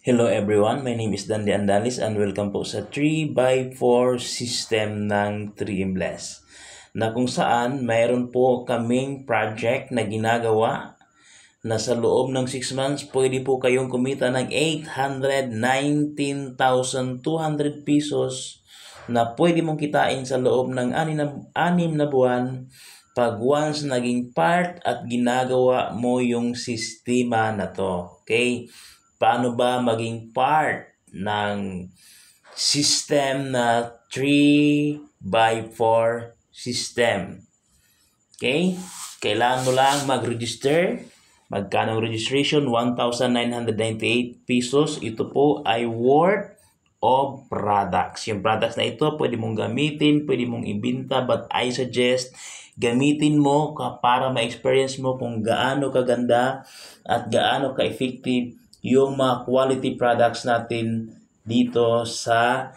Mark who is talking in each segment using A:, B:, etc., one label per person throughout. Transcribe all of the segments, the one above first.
A: Hello everyone, my name is Dandy Andalis and welcome po sa 3x4 system ng Dreamless na kung saan mayroon po kaming project na ginagawa na sa loob ng 6 months pwede po kayong kumita ng 819,200 pesos na pwede mong kitain sa loob ng 6 na buwan pag once naging part at ginagawa mo yung sistema na to. Okay? Paano ba maging part ng system na 3x4 system? Okay? Kailangan mo lang mag-register. Magkano ang registration? 1,998 pesos. Ito po ay worth of products. Yung products na ito, pwede mong gamitin, pwede mong ibinta, but I suggest gamitin mo para ma-experience mo kung gaano kaganda at gaano ka-effective yung mga quality products natin dito sa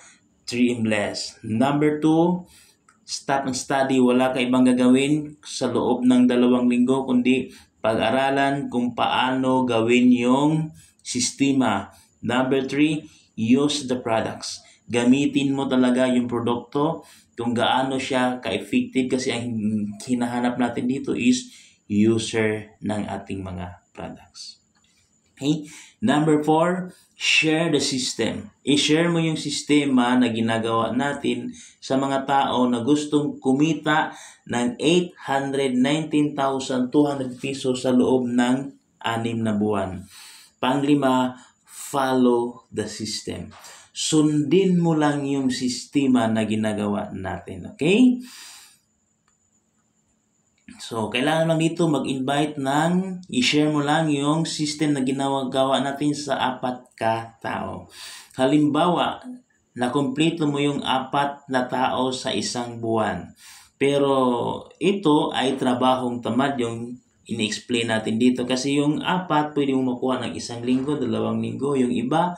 A: Dreamless. Number 2, stop and study. Wala ka ibang gagawin sa loob ng 2 linggo kundi pag-aralan kung paano gawin yung sistema. Number 3, use the products. Gamitin mo talaga yung produkto kung gaano siya ka-effective kasi ang hinahanap natin dito is user ng ating mga products. Okay? Number 4, share the system. I-share mo yung sistema na ginagawa natin sa mga tao na gustong kumita ng 819,200 pesos sa loob ng 6 na buwan. Panglima, follow the system. Sundin mo lang yung sistema na ginagawa natin. Okay? So, kailangan lang dito mag-invite i-share mo lang yung system na ginagawa natin sa 4 ka tao. Halimbawa, nakumpleto mo yung 4 na tao sa 1 buwan. Pero ito ay trabahong tamad yung in-explain natin dito. Kasi yung 4, pwede mo makuha ng 1 linggo, 2 linggo. Yung iba,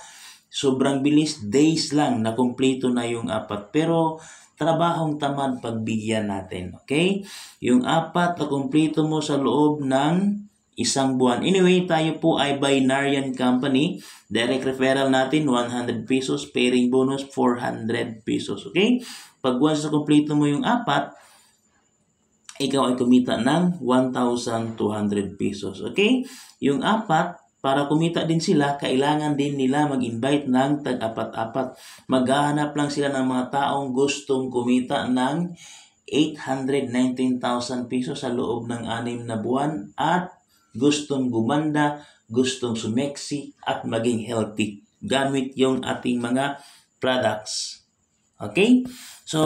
A: sobrang bilis, days lang, nakumpleto na yung 4. Pero trabahong tamad pagbigyan natin. Okay? Yung 4 na kumpleto mo sa loob ng 1 buwan. Anyway, tayo po ay binarian company. Direct referral natin, 100 pesos. Pairing bonus, 400 pesos. Okay? Pag once na kumpleto mo yung 4, ikaw ay kumita ng 1,200 pesos. Okay? Yung 4, para kumita din sila, kailangan din nila mag-invite ng tag-4. Maghahanap lang sila ng mga taong gustong kumita ng 819,000 pesos sa loob ng 6 na buwan at gustong gumanda, gustong sumeksi at maging healthy gamit yung ating mga products. Okay? So,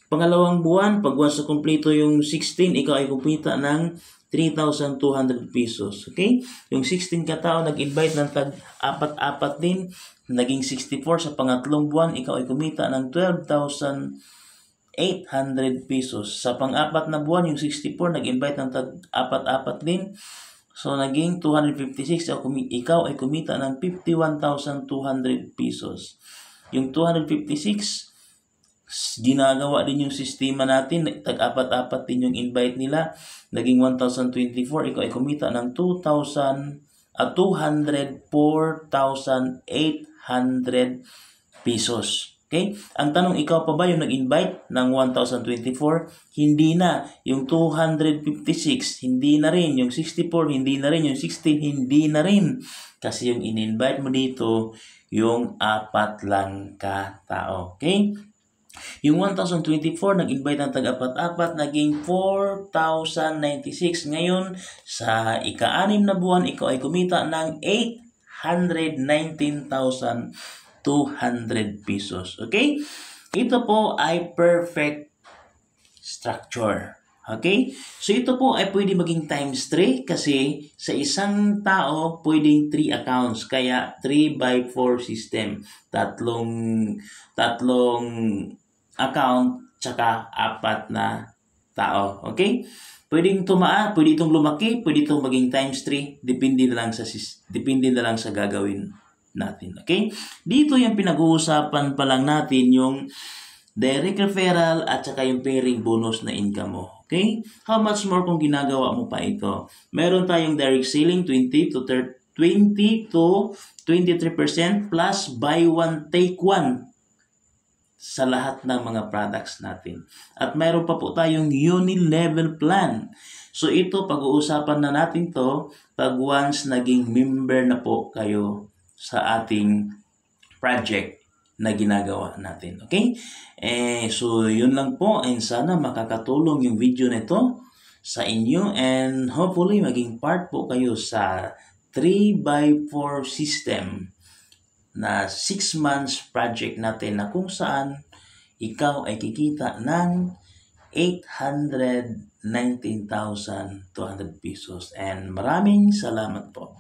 A: pangalawang buwan, pag once na kumpleto yung 16, ikaw ay kumita ng 3,200 pesos. Okay? Yung 16 katao nag-invite ng tag-4 din, naging 64 sa pangatlong buwan, ikaw ay kumita ng 12,800 pesos. Sa pang-4 na buwan, yung 64 nag-invite ng tag-4 din, so naging 256, ikaw ay kumita ng 51,200 pesos. Yung 256, ginagawa din yung sistema natin, tag-4 din yung invite nila, naging 1,024, ikaw ay kumita ng 204,800 pesos. Okay? Ang tanong, ikaw pa ba yung nag-invite ng 1,024? Hindi na. Yung 256, hindi na rin. Yung 64, hindi na rin. Yung 16, hindi na rin. Kasi yung in-invite mo dito, yung 4 lang ka tao. Okay? Yung 1,024, nag-invite ng tag-4, naging 4,096. Ngayon, sa ika-6 na buwan, ikaw ay kumita ng 819,200 pesos. Okay? Ito po ay perfect structure. Okay? So, ito po ay pwede maging times 3 kasi sa isang tao, pwedeng 3 accounts. Kaya, 3x4 system. Tatlong account, tsaka 4 na tao. Okay? Pwedeng tumaan, pwede itong lumaki, pwede itong maging times 3. Depende na lang sa gagawin natin. Okay? Dito yung pinag-uusapan pa lang natin yung direct referral at saka yung pairing bonus na income mo. Okay? How much more kung ginagawa mo pa ito? Meron tayong direct selling 20 to 20 to 23% plus buy one take one sa lahat ng mga products natin. At mayroon pa po tayong uni-level plan. So ito, pag-uusapan na natin to pag once naging member na po kayo sa ating project na ginagawa natin. Okay? So yun lang po, and sana makakatulong yung video na ito sa inyo, and hopefully maging part po kayo sa 3x4 system na 6 months project natin na kung saan ikaw ay kikita ng 819,200 pesos. And maraming salamat po.